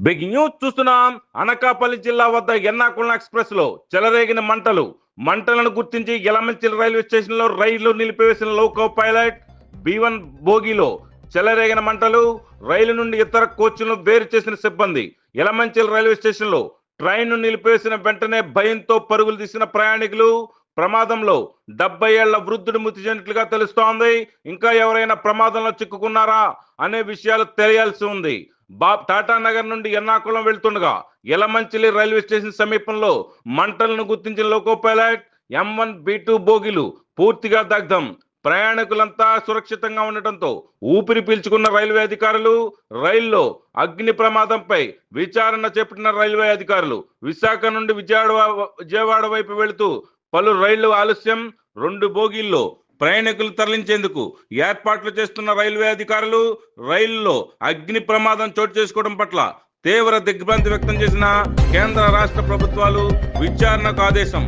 Breaking news చూస్తున్నాం. అనకాపల్లి జిల్లా వద్ద ఎర్నాకుళం ఎక్స్ప్రెస్ లో చెలరేగిన మంటలను గుర్తించి యలమంచిలి రైల్వే స్టేషన్ లో రైలు నిలిపివేసిన లోకో పైలట్ B1 బోగిలో చెలరేగిన మంటలు. రైలు నుండి ఇతర కోచ్లను వేరు చేసిన సిబ్బంది. యలమంచిలి రైల్వే స్టేషన్ లో ట్రైన్ నిలిపివేసిన వెంటనే భయంతో పరుగులు తీసిన ప్రయాణికులు. ప్రమాదంలో 70 ఏళ్ల వృద్ధుడు మృతి చెందినట్లుగా తెలుస్తోంది. ఇంకా ఎవరైనా ప్రమాదంలో చిక్కుకున్నారా అనే విషయాలు తెలియాల్సి ఉంది. టాటా నగర్ నుండి ఎర్నాకుళం వెళ్తుండగా యలమంచిలి రైల్వే స్టేషన్ సమీపంలో మంటలను గుర్తించిన లోకో పైలట్ M1 B2 బోగీలు పూర్తిగా దగ్ధం. ప్రయాణికులంతా సురక్షితంగా ఉండటంతో ఊపిరి పీల్చుకున్న రైల్వే అధికారులు. రైల్లో ప్రమాదంపై విచారణ చేపట్టిన రైల్వే అధికారులు. విశాఖ నుండి విజయవాడ వైపు వెళుతూ పలు రైళ్లు ఆలస్యం. 2 బోగీల్లో ప్రయాణికులు తరలించేందుకు ఏర్పాట్లు చేస్తున్న రైల్వే అధికారులు. రైల్లో ప్రమాదం చోటు చేసుకోవడం పట్ల తీవ్ర దిగ్భ్రాంతి వ్యక్తం చేసిన కేంద్ర రాష్ట్ర ప్రభుత్వాలు విచారణకు ఆదేశం.